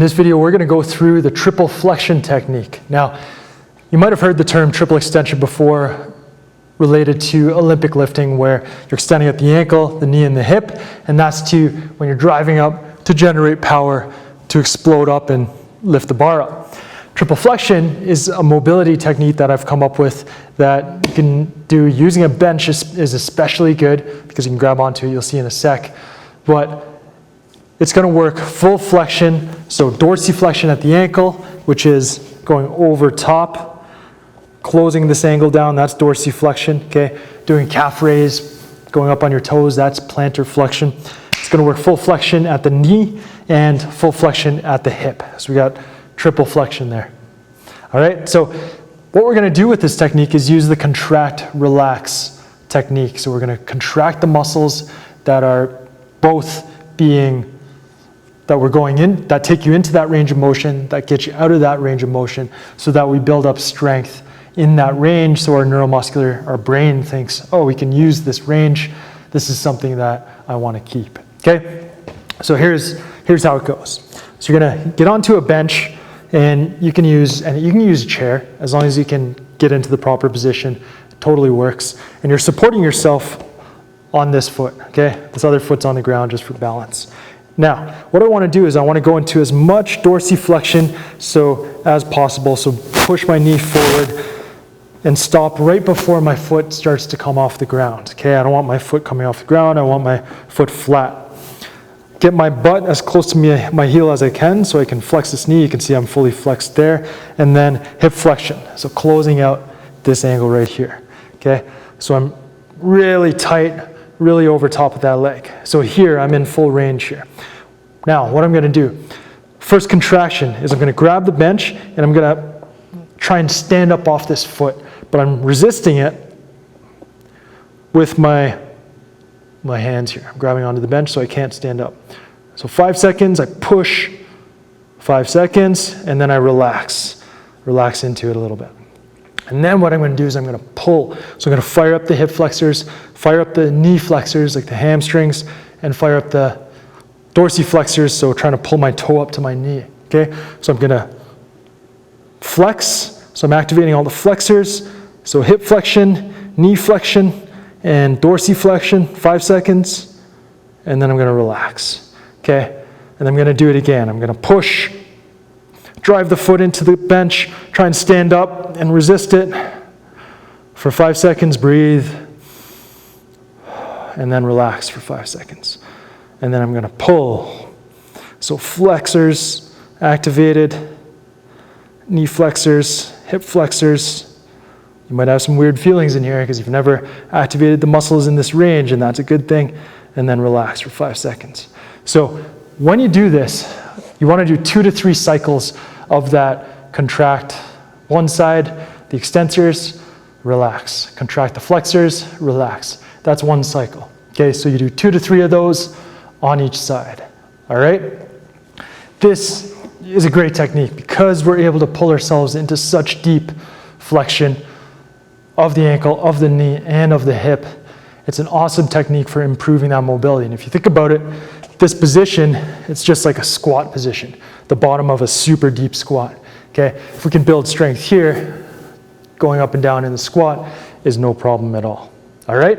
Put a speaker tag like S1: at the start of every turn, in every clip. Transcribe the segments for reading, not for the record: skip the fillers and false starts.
S1: this video, we're gonna go through the triple flexion technique. Now, you might have heard the term triple extension before related to Olympic lifting, where you're extending at the ankle, the knee, and the hip, and that's to, when you're driving up, to generate power, to explode up and lift the bar up. Triple flexion is a mobility technique that I've come up with that you can do using a bench is especially good because you can grab onto it, you'll see in a sec. But it's gonna work full flexion, so dorsiflexion at the ankle, which is going over top, closing this angle down, that's dorsiflexion, okay? Doing calf raise, going up on your toes, that's plantar flexion. It's gonna work full flexion at the knee and full flexion at the hip. So we got triple flexion there. All right, so what we're gonna do with this technique is use the contract, relax technique. So we're gonna contract the muscles that are both that we're going in, that take you into that range of motion, that get you out of that range of motion, so that we build up strength in that range, so our brain thinks, oh, we can use this range. This is something that I want to keep, okay? So here's how it goes. So you're gonna get onto a bench, and you can use a chair, as long as you can get into the proper position. It totally works. And you're supporting yourself on this foot, okay? This other foot's on the ground just for balance. Now, what I want to do is I want to go into as much dorsiflexion as possible. So push my knee forward and stop right before my foot starts to come off the ground, okay? I don't want my foot coming off the ground. I want my foot flat. Get my butt as close to my heel as I can so I can flex this knee. You can see I'm fully flexed there. And then hip flexion, so closing out this angle right here, okay? So I'm really tight, really over top of that leg. So here, I'm in full range here. Now, what I'm gonna do, first contraction is I'm gonna grab the bench and I'm gonna try and stand up off this foot, but I'm resisting it with my hands here. I'm grabbing onto the bench so I can't stand up. So 5 seconds, I push, 5 seconds, and then I relax into it a little bit. And then what I'm going to do is I'm going to pull. So I'm going to fire up the hip flexors, fire up the knee flexors, like the hamstrings, and fire up the dorsiflexors, so trying to pull my toe up to my knee, okay? So I'm going to flex, so I'm activating all the flexors, so hip flexion, knee flexion, and dorsiflexion, 5 seconds, and then I'm going to relax, okay? And I'm going to do it again. I'm going to push, drive the foot into the bench, try and stand up and resist it for 5 seconds, breathe, and then relax for 5 seconds. And then I'm going to pull. So flexors activated, knee flexors, hip flexors. You might have some weird feelings in here because you've never activated the muscles in this range, and that's a good thing. And then relax for 5 seconds. So when you do this, you want to do 2 to 3 cycles of that contract one side, the extensors, relax. Contract the flexors, relax. That's one cycle. Okay, so you do 2 to 3 of those on each side. All right? This is a great technique because we're able to pull ourselves into such deep flexion of the ankle, of the knee, and of the hip. It's an awesome technique for improving that mobility. And if you think about it, this position, it's just like a squat position, the bottom of a super deep squat, okay? If we can build strength here, going up and down in the squat is no problem at all right?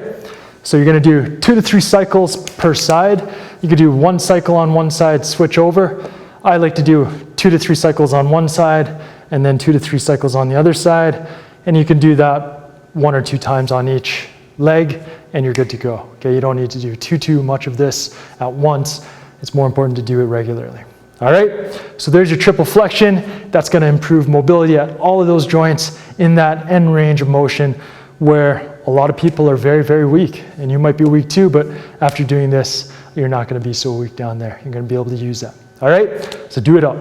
S1: So you're gonna do 2 to 3 cycles per side. You could do 1 cycle on one side, switch over. I like to do 2 to 3 cycles on one side and then 2 to 3 cycles on the other side. And you can do that 1 or 2 times on each leg and you're good to go. Okay, you don't need to do too much of this at once. It's more important to do it regularly. All right, so there's your triple flexion. That's gonna improve mobility at all of those joints in that end range of motion where a lot of people are very, very weak. And you might be weak too, but after doing this, you're not gonna be so weak down there. You're gonna be able to use that. All right, so do it up.